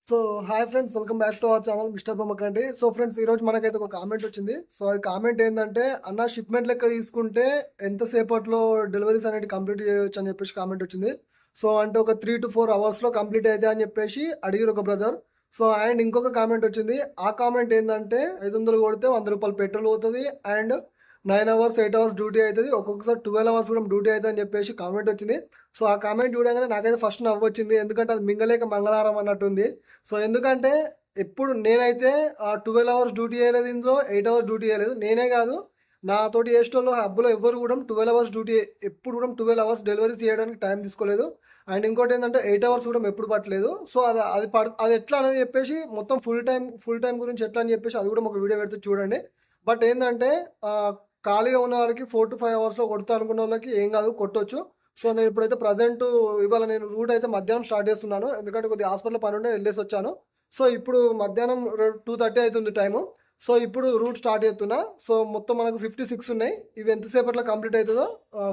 So hi friends, welcome back to our channel mister Bommakandi. So friends, ఈరోజు మనకైతే ఒక comment వచ్చింది. సో అది కామెంట్ ఏంటంటే, అన్న షిప్మెంట్ లెక్క తీసుకుంటే ఎంతసేపట్లో డెలివరీస్ అనేవి కంప్లీట్ చేయవచ్చు అని చెప్పేసి కామెంట్ వచ్చింది. సో అంటే ఒక 3 to 4 అవర్స్లో కంప్లీట్ అయితే అని చెప్పేసి అడిగారు ఒక బ్రదర్. సో అండ్ ఇంకొక కామెంట్ వచ్చింది. ఆ కామెంట్ ఏంటంటే 500 కొడితే ₹100 పెట్రోల్ అవుతుంది అండ్ 9 అవర్స్ 8 అవర్స్ డ్యూటీ అవుతుంది, ఒక్కొక్కసారి 12 అవర్స్ కూడా డ్యూటీ అవుతుంది అని చెప్పేసి కామెంట్ వచ్చింది. సో ఆ కామెంట్ చూడగానే నాకైతే ఫస్ట్ నవ్వు వచ్చింది, ఎందుకంటే అది మింగలేక మంగళవారం అన్నట్టుంది. సో ఎందుకంటే ఎప్పుడు నేనైతే 12 అవర్స్ డ్యూటీ చేయలేదు, ఇందులో 8 అవర్స్ డ్యూటీ చేయలేదు. నేనే కాదు, నాతోటి చేసేటోళ్ళు హబ్లో ఎవ్వరు కూడా 12 అవర్స్ డ్యూటీ, ఎప్పుడు కూడా 12 అవర్స్ డెలివరీస్ చేయడానికి టైం తీసుకోలేదు. అండ్ ఇంకోటి ఏంటంటే 8 అవర్స్ కూడా ఎప్పుడు పట్టలేదు. సో అది ఎట్లా అనేది చెప్పేసి మొత్తం ఫుల్ టైం గురించి ఎట్లా అని చెప్పేసి అది కూడా ఒక వీడియో పెడితే చూడండి. బట్ ఏంటంటే ఖాళీగా ఉన్న వాళ్ళకి 4 to 5 అవర్స్లో కొడతా అనుకున్న వాళ్ళకి ఏం కాదు, కొట్టొచ్చు. సో నేను ఇప్పుడైతే ప్రజెంట్ ఇవాళ నేను రూట్ అయితే మధ్యాహ్నం స్టార్ట్ చేస్తున్నాను, ఎందుకంటే కొద్దిగా హాస్పిటల్ పని ఉండే వెళ్ళేసి వచ్చాను. సో ఇప్పుడు మధ్యాహ్నం 2:30 అవుతుంది టైము. సో ఇప్పుడు రూట్ స్టార్ట్ చేస్తున్నా. సో మొత్తం మనకు 56 ఉన్నాయి. ఇవి ఎంతసేపట్లో కంప్లీట్ అవుతుందో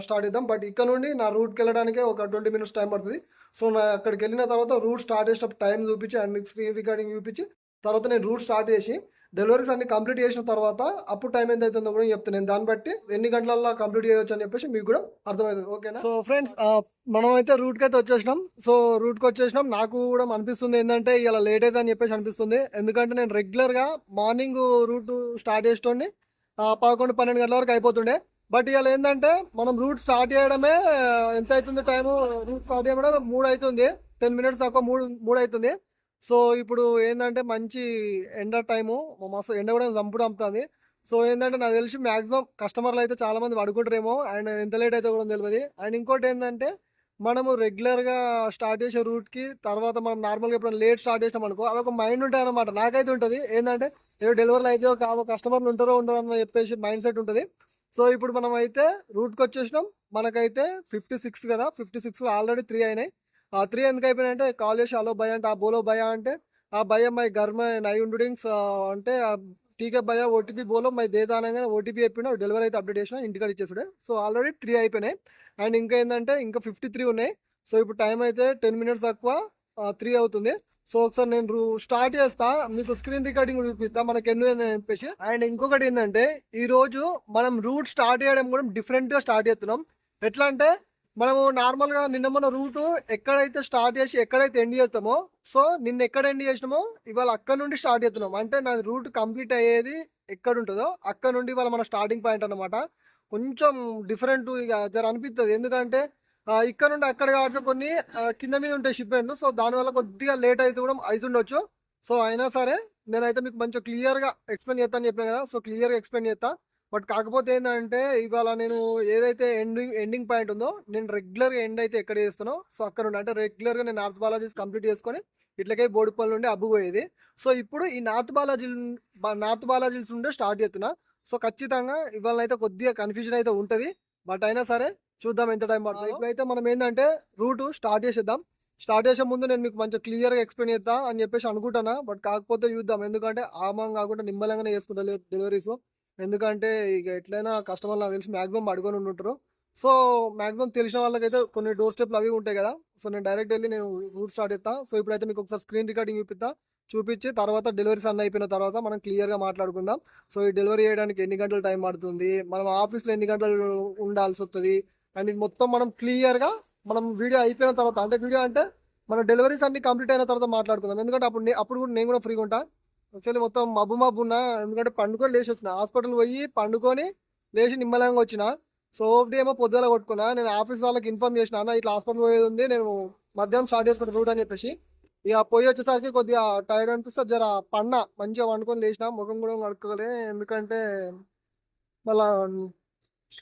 స్టార్ట్ చేద్దాం. బట్ ఇక్కడ నుండి నా రూట్కి వెళ్ళడానికి ఒక 20 minutes టైం పడుతుంది. సో నా అక్కడికి వెళ్ళిన తర్వాత రూట్ స్టార్ట్ చేసేటప్పుడు టైం చూపించి అండ్ మీకు స్క్రీన్ రికార్డింగ్ చూపించి తర్వాత నేను రూట్ స్టార్ట్ చేసి డెలివరీస్ అన్ని కంప్లీట్ చేసిన తర్వాత అప్పుడు టైం ఎంత అవుతుందో కూడా చెప్తాను. నేను దాన్ని బట్టి ఎన్ని గంటలలో కంప్లీట్ చేయవచ్చు అని చెప్పేసి మీకు కూడా అర్థమవుతుంది. ఓకేనా? సో ఫ్రెండ్స్, మనం అయితే రూట్కి అయితే వచ్చేసినాం. సో రూట్కి వచ్చేసినాం. నాకు కూడా అనిపిస్తుంది ఏంటంటే ఇలా లేట్ అయితే అని చెప్పేసి అనిపిస్తుంది, ఎందుకంటే నేను రెగ్యులర్గా మార్నింగ్ రూట్ స్టార్ట్ చేసేటోండి 11-12 గంటల వరకు అయిపోతుండే. బట్ ఇవాళ ఏంటంటే మనం రూట్ స్టార్ట్ చేయడమే ఎంత అవుతుంది టైము, రూట్ స్టార్ట్ చేయడం 3 అవుతుంది, 10 minutes తక్కువ 3 అవుతుంది. సో ఇప్పుడు ఏంటంటే మంచి ఎండ టైము, మస్తు ఎండ కూడా చంపుతుంది. సో ఏంటంటే నాకు తెలిసి మ్యాక్సిమం కస్టమర్లు అయితే చాలామంది పడుకుంటారేమో, అండ్ ఎంత లేట్ అయితే కూడా తెలియదు. అండ్ ఇంకోటి ఏంటంటే మనము రెగ్యులర్గా స్టార్ట్ చేసే రూట్కి తర్వాత మనం నార్మల్గా ఎప్పుడైనా లేట్ స్టార్ట్ చేసినాం అనుకో, అదొక మైండ్ ఉంటుంది అనమాట. నాకైతే ఉంటుంది ఏంటంటే ఏదో డెలివరీలు అయితే ఒక కస్టమర్లు ఉంటారో ఉండరో అని చెప్పేసి మైండ్ సెట్ ఉంటుంది. సో ఇప్పుడు మనం అయితే రూట్కి వచ్చేసినాం. మనకైతే 56 కదా, 56లో ఆల్రెడీ 3 అయినాయి. ఆ 3 ఎందుకు అయిపోయినాయంటే కాల్ చేసి హలో భయ్య అంటే బోలో భయ్య అంటే భయ్య మై घर में नई ఉండుడింగ్స్ అంటే టీకే భయ్య ఓటీపీ బోలో మై దేదా అనగానే ఓటీపీ చెప్పిండు, డెలివరీ అయితే అప్డేట్ చేసిన ఇంటికాడ ఇచ్చేసాడు. సో ఆల్రెడీ 3 అయిపోయినాయి. అండ్ ఇంకా ఏంటంటే ఇంకా 53 ఉన్నాయి. సో ఇప్పుడు టైం అయితే 10 minutes తక్కువ 3 అవుతుంది. సో ఒకసారి నేను స్టార్ట్ చేస్తా, మీకు స్క్రీన్ రికార్డింగ్ చూపిస్తా మనకి ఎన్ని అని చెప్పేసి. అండ్ ఇంకొకటి ఏంటంటే ఈరోజు మనం రూట్ స్టార్ట్ చేయడం కూడా డిఫరెంట్గా స్టార్ట్ చేస్తున్నాం. ఎట్లా అంటే మనము నార్మల్గా నిన్న మన రూటు ఎక్కడైతే స్టార్ట్ చేసి ఎక్కడైతే ఎండ్ చేస్తామో, సో నిన్న ఎక్కడ ఎండ్ చేసినామో ఇవాళ అక్కడ నుండి స్టార్ట్ చేస్తున్నాం. అంటే నా రూట్ కంప్లీట్ అయ్యేది ఎక్కడ ఉంటుందో అక్కడ నుండి ఇవాళ మన స్టార్టింగ్ పాయింట్ అనమాట. కొంచెం డిఫరెంట్ ఇక జర అనిపిస్తుంది, ఎందుకంటే ఇక్కడ నుండి అక్కడ కాబట్టి కొన్ని కింద మీద ఉంటాయి షిప్మెంట్లు. సో దానివల్ల కొద్దిగా లేట్ అయితే కూడా అవుతుండొచ్చు. సో అయినా సరే నేనైతే మీకు మంచిగా క్లియర్గా ఎక్స్ప్లెయిన్ చేస్తాను చెప్పిన కదా. సో క్లియర్గా ఎక్స్ప్లెయిన్ చేస్తా. బట్ కాకపోతే ఏంటంటే ఇవాళ నేను ఏదైతే ఎండింగ్ పాయింట్ ఉందో, నేను రెగ్యులర్గా ఎండ్ అయితే ఎక్కడ చేస్తానో సో అక్కడ నుండి అంటే రెగ్యులర్గా నేను నార్త్ బాలాజీస్ కంప్లీట్ చేసుకొని ఇట్లకే బోడుపల్లి నుండి అబ్బు పోయేది. సో ఇప్పుడు ఈ నార్త్ బాలాజీస్ నుండి స్టార్ట్ చేస్తున్నా. సో ఖచ్చితంగా ఇవాళ అయితే కొద్దిగా కన్ఫ్యూజన్ అయితే ఉంటుంది. బట్ అయినా సరే చూద్దాం ఎంత టైం పడుతుంది. ఇప్పుడైతే మనం ఏంటంటే రూట్ స్టార్ట్ చేసేద్దాం. స్టార్ట్ చేసే ముందు నేను మీకు మంచిగా క్లియర్గా ఎక్స్ప్లెయిన్ చేద్దాం అని చెప్పేసి అనుకుంటున్నా. బట్ కాకపోతే చూద్దాం, ఎందుకంటే ఆమం కాకుండా నిమ్మలంగానే చేసుకుంటా డెలివరీస్. ఎందుకంటే ఇక ఎట్లయినా కస్టమర్లు నాకు తెలిసి మ్యాక్సిమం పడుకొని ఉంటారు. సో మ్యాక్సిమం తెలిసిన వాళ్ళకైతే కొన్ని డోర్ స్టెప్లు అవి ఉంటాయి కదా. సో నేను డైరెక్ట్ వెళ్ళి నేను రూట్ స్టార్ట్ చేస్తా. సో ఇప్పుడైతే మీకు ఒకసారి స్క్రీన్ రికార్డింగ్ చూపించి తర్వాత డెలివరీస్ అన్నీ అయిపోయిన తర్వాత మనం క్లియర్గా మాట్లాడుకుందాం. సో ఈ డెలివరీ చేయడానికి ఎన్ని గంటలు టైం పడుతుంది, మనం ఆఫీస్లో ఎన్ని గంటలు ఉండాల్సి వస్తుంది, అండ్ ఇది మొత్తం మనం క్లియర్గా మనం వీడియో అయిపోయిన తర్వాత, అంటే వీడియో అంటే మన డెలివరీస్ అన్ని కంప్లీట్ అయిన తర్వాత మాట్లాడుకుందాం. ఎందుకంటే అప్పుడు కూడా నేను కూడా ఫ్రీగా ఉంటా. యాక్చువల్లీ మొత్తం మబ్బు ఉన్నా, ఎందుకంటే పండుకొని లేచి వచ్చిన, హాస్పిటల్ పోయి పండుకొని లేచి నిమ్మలంగా వచ్చిన. సో డే ఏమో పొద్దున కొట్టుకున్నా. నేను ఆఫీస్ వాళ్ళకి ఇన్ఫార్మ్ చేసిన, అన్న ఇట్లా హాస్పిటల్ పోయేది ఉంది, నేను మధ్యాహ్నం స్టార్ట్ చేసుకుంటాను రూట్ అని చెప్పేసి. ఇక పోయి వచ్చేసరికి కొద్దిగా టైర్డ్ అనిపిస్తే జర మంచిగా వండుకొని లేచిన, ముఖం కూడా కడుక్కోలే, ఎందుకంటే మళ్ళా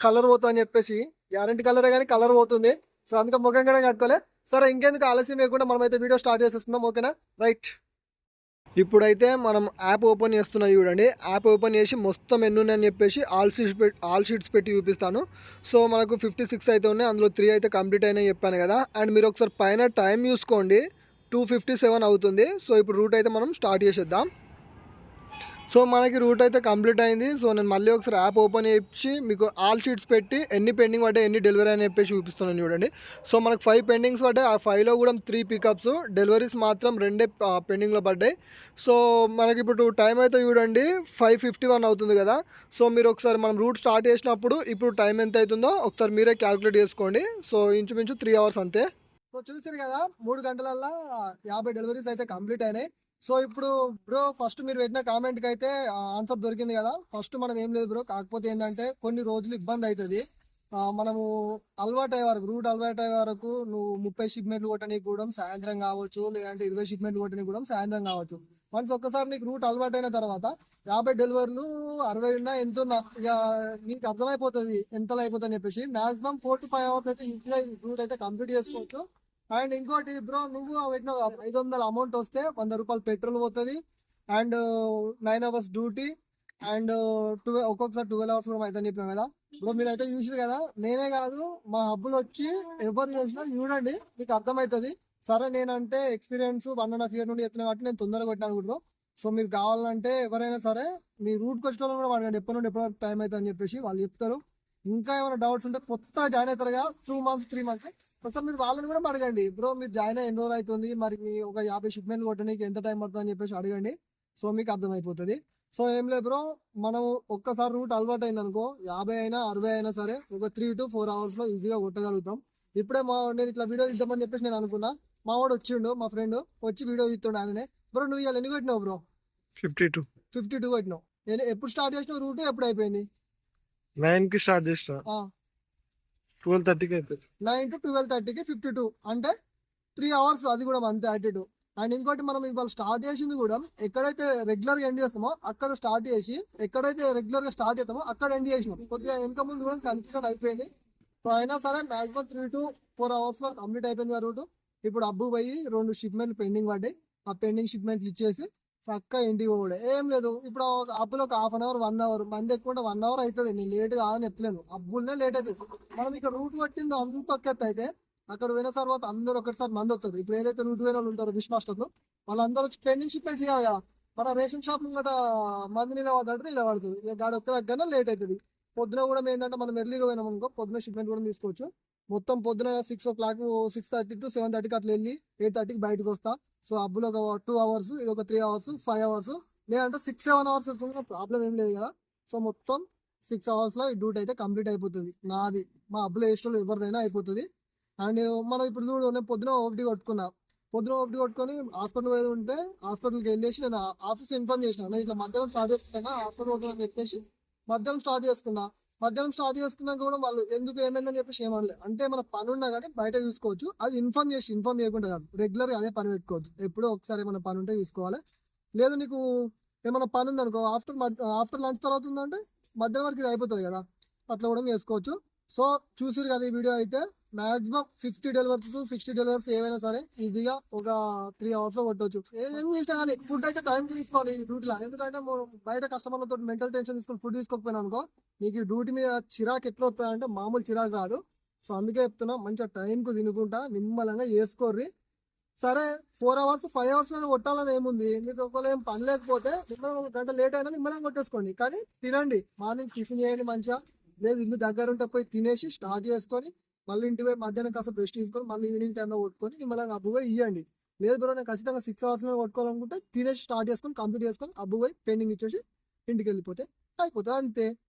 కలర్ పోతుంది అని చెప్పేసి. గ్యారంటీ కలరే కానీ కలర్ పోతుంది. సో అందుకే ముఖం కూడా కట్టుకోలే. సరే ఇంకెందుకు ఆలస్యం లేకుండా మనమైతే వీడియో స్టార్ట్ చేసేస్తున్నాం. ఓకేనా? రైట్. ఇప్పుడైతే మనం యాప్ ఓపెన్ చేస్తున్నా చూడండి. యాప్ ఓపెన్ చేసి మొత్తం ఎన్ని ఉన్నాయని చెప్పేసి ఆల్ షీట్స్ పెట్టి చూపిస్తాను. సో మనకు 56 అయితే ఉన్నాయి, అందులో 3 అయితే కంప్లీట్ అయినాయి చెప్పాను కదా. అండ్ మీరు ఒకసారి పైన టైం చూసుకోండి, 2:57 అవుతుంది. సో ఇప్పుడు రూట్ అయితే మనం స్టార్ట్ చేసేద్దాం. సో మనకి రూట్ అయితే కంప్లీట్ అయింది. సో నేను మళ్ళీ ఒకసారి యాప్ ఓపెన్ చేసి మీకు ఆల్ షీట్స్ పెట్టి ఎన్ని పెండింగ్ పడ్డాయి, ఎన్ని డెలివరీ అని చెప్పేసి చూపిస్తున్నాను చూడండి. సో మనకు 5 పెండింగ్స్ పడ్డాయి. ఆ 5లో కూడా 3 పికప్స్, డెలివరీస్ మాత్రం 2 పెండింగ్లో పడ్డాయి. సో మనకి ఇప్పుడు టైం అయితే చూడండి 5:51 అవుతుంది కదా. సో మీరు ఒకసారి మనం రూట్ స్టార్ట్ చేసినప్పుడు ఇప్పుడు టైం ఎంత అవుతుందో ఒకసారి మీరే క్యాలిక్యులేట్ చేసుకోండి. సో ఇంచుమించు 3 అవర్స్ అంతే. సో చూసారు కదా 3 గంటలల్లో 50 డెలివరీస్ అయితే కంప్లీట్ అయినాయి. సో ఇప్పుడు బ్రో ఫస్ట్ మీరు పెట్టిన కామెంట్కి అయితే ఆన్సర్ దొరికింది కదా. ఫస్ట్ మనం ఏం లేదు బ్రో, కాకపోతే ఏంటంటే కొన్ని రోజులు ఇబ్బంది అవుతుంది. మనము అలవాటు అయ్యే వరకు, రూట్ అలవాటు అయ్యే వరకు నువ్వు 30 షిప్మెంట్లు కొట్టడానికి కూడా సాయంత్రం కావచ్చు, లేదంటే 20 షిప్మెంట్లు కొట్టడానికి కూడా సాయంత్రం కావచ్చు. వన్స్ ఒక్కసారి నీకు రూట్ అలవాటు అయిన తర్వాత 50 డెలివరీలు 60 ఉన్నా ఎంతో ఇక నీకు అర్థమైపోతుంది ఎంతలో అయిపోతుంది అని చెప్పేసి. మాక్సిమం 4 to 5 అవర్స్ అయితే ఈజీగా రూట్ అయితే కంప్లీట్ చేసుకోవచ్చు. అండ్ ఇంకోటి బ్రో, నువ్వు పెట్టిన 500 అమౌంట్ వస్తే 100 రూపాయలు పెట్రోల్ పోతుంది. అండ్ 9 అవర్స్ డ్యూటీ అండ్ 12 ఒక్కొక్కసారి 12 అవర్స్ కూడా అయితే చెప్పినాం కదా బ్రో. మీరు అయితే చూసారు కదా, నేనే కాదు మా హబ్బులు వచ్చి ఎవరు చేసినా చూడండి మీకు అర్థమవుతుంది. సరే నేనంటే ఎక్స్పీరియన్స్ 1.5 year నుండి ఎత్తున్నా కాబట్టి నేను తొందరగా కొట్టినాను బ్రో. సో మీరు కావాలంటే ఎవరైనా సరే మీ రూట్కి వచ్చిన వాళ్ళు కూడా అడగండి ఎప్పటి నుండి ఎప్పటి టైం అవుతుంది అని చెప్పేసి వాళ్ళు చెప్తారు. ఇంకా ఏమైనా డౌట్స్ ఉంటే కొత్తగా జాయిన్ అవుతారుగా 2 months 3 months ఒకసారి మీరు వాళ్ళని కూడా అడగండి. బ్రో మీరు జాయిన్ అయ్యి ఎన్ని రోజులు అవుతుంది, మరి మీ ఒక 50 షిప్మెంట్లు కొట్టడానికి ఎంత టైం పడుతుంది అని చెప్పేసి అడగండి. సో మీకు అర్థమైపోతుంది. సో ఏం లేదు బ్రో, మనం ఒక్కసారి రూట్ అలవాటు అయింది అనుకో 50 అయినా 60 అయినా సరే ఒక 3 to 4 అవర్స్లో ఈజీగా కొట్టగలుగుతాం. ఇప్పుడే నేను ఇట్లా వీడియో ఇద్దామని చెప్పేసి నేను అనుకున్నా, మా వాడు వచ్చిండు, మా ఫ్రెండ్ వచ్చి వీడియో తీస్తుండే ఆయననే. బ్రో నువ్వు ఇవాళ ఎన్ని కొట్టినావు బ్రో? 52 కొట్టినావు. ఎప్పుడు స్టార్ట్ చేసినావు రూట్, ఎప్పుడు అయిపోయింది? 9కి స్టార్ట్ చేసిన, 12:30కి అయిపోయింది. 9 to 12:30కి 52 అంటే 3 అవర్స్, అది కూడా అంతే అటు. అండ్ ఇంకోటి మనం ఇవాళ స్టార్ట్ చేసింది కూడా ఎక్కడైతే రెగ్యులర్గా ఎండ్ చేస్తామో అక్కడ స్టార్ట్ చేసి, ఎక్కడైతే రెగ్యులర్గా స్టార్ట్ చేస్తామో అక్కడ ఎండ్ చేసినాం. కొద్దిగా వెనక ముందు కూడా కన్ఫ్యూజన్ అయిపోయింది. సో అయినా సరే మ్యాక్సిమం 3 to 4 అవర్స్లో కంప్లీట్ అయిపోయింది ఆ రూట్. ఇప్పుడు అబ్బు పోయి 2 షిప్మెంట్లు పెండింగ్ పడ్డాయి. ఆ పెండింగ్ షిప్మెంట్లు ఇచ్చేసి చక్కగా ఇంటికి పోవడే. ఏం లేదు, ఇప్పుడు అబ్బులో ఒక 1/2 hour 1 hour, మంది ఎక్కువ 1 hour అవుతుంది. నేను లేట్ కాదని ఎత్తలేను, అబ్బులనే లేట్ అవుతుంది. మనం ఇక్కడ రూట్ పట్టింది అంత ఒకెత్త అయితే అక్కడ పోయిన తర్వాత అందరూ ఒకటిసారి మంది వస్తారు. ఇప్పుడు ఏదైతే రూట్ పోయిన వాళ్ళు ఉంటారో విష్ మాస్టర్లు, వాళ్ళందరూ వచ్చి పెండింగ్ షిప్మెంట్ చేయాలి కదా. మన రేషన్ షాప్ ముంగట మంది నిలబడ్డాడు నిలబడుతుంది, ఇక గాడి ఒక్క దగ్గర లేట్ అవుతుంది. పొద్దున కూడా ఏంటంటే మనం ఎర్లీగా పోయినాం అనుకో పొద్దున షిప్మెంట్ కూడా తీసుకోవచ్చు. మొత్తం పొద్దున 6 o'clock 6:30 to 7:30 అట్లా వెళ్ళి 8:30కి బయటకు వస్తా. సో అబ్బులో ఒక 2 hours, ఇది ఒక 3 hours 5 hours, లేదంటే 6-7 hours వేసుకున్న ప్రాబ్లం ఏం లేదు కదా. సో మొత్తం 6 అవర్స్లో ఈ డ్యూటీ అయితే కంప్లీట్ అయిపోతుంది నాది, మా అబ్బులో వేస్టోళ్ళు ఎవరిదైనా అయిపోతుంది. అండ్ మనం ఇప్పుడు చూడు, నేను పొద్దున ఓపీడీ కొట్టుకున్నా. పొద్దున ఓపీడీ కొట్టుకొని హాస్పిటల్ పోయి ఉంటే హాస్పిటల్కి వెళ్ళేసి నేను ఆఫీస్ ఇన్ఫార్మ్ చేసిన, నేను ఇట్లా మధ్యాహ్నం స్టార్ట్ చేసుకున్నా హాస్పిటల్ పోతానని చెప్పేసి మధ్యాహ్నం స్టార్ట్ చేసుకున్నా. మధ్యాహ్నం స్టార్ట్ చేసుకున్నాక కూడా వాళ్ళు ఎందుకు ఏమైందని చెప్పేసి ఏమనలేదు. అంటే మన పని ఉన్నా కానీ బయట చూసుకోవచ్చు, అది ఇన్ఫార్మ్ చేయకుండా కాదు, రెగ్యులర్గా అదే పని పెట్టుకోవచ్చు. ఎప్పుడో ఒకసారి ఏమైనా పని ఉంటే చూసుకోవాలి. లేదు నీకు ఏమైనా పని ఉందనుకో ఆఫ్టర్ లంచ్ తర్వాత ఉందంటే మధ్యాహ్నం వరకు ఇది అయిపోతుంది కదా, అట్లా కూడా చేసుకోవచ్చు. సో చూసారు కదా ఈ వీడియో అయితే మాక్సిమం 50 డెలివరీస్ 60 డెలివరీస్ ఏవైనా సరే ఈజీగా ఒక 3 అవర్స్లో కొట్టవచ్చు. ఏం చేసినా కానీ ఫుడ్ అయితే టైం తీసుకోవాలి ఈ డ్యూటీలో. ఎందుకంటే బయట కస్టమర్లతో మెంటల్ టెన్షన్ తీసుకొని ఫుడ్ తీసుకోకపోయినా అనుకో నీకు ఈ డ్యూటీ మీద చిరాకు ఎట్లా వస్తుందంటే మామూలు చిరాకు రాదు. సో అందుకే చెప్తున్నా, మంచిగా టైంకు తినుకుంటా నిమ్మలంగా చేసుకోర్రి. సరే 4 hours 5 hours కొట్టాలని ఏముంది, మీకు ఒకవేళ ఏం పని లేకపోతే నిమ్మలంగా 1 గంట లేట్ అయినా నిమ్మలంగా కొట్టేసుకోండి. కానీ తినండి, మార్నింగ్ టిఫిన్ చేయండి మంచిగా. లేదు ఇల్లు దగ్గర ఉంటే పోయి తినేసి స్టార్ట్ చేసుకొని మళ్ళీ ఇంటి పోయి మధ్యాహ్నం కాస్త బ్రష్ తీసుకొని మళ్ళీ ఈవినింగ్ టైంలో కొట్టుకొని నిమ్మలంగా అబ్బు పోయి ఇవ్వండి. లేదు బ్రో నేను ఖచ్చితంగా 6 hours కొట్టుకోవాలనుకుంటే తినేసి స్టార్ట్ చేసుకొని కంప్లీట్ చేసుకొని అబ్బు పోయి పెండింగ్ ఇచ్చేసి ఇంటికి వెళ్ళిపోతే అయిపోతుంది అంతే.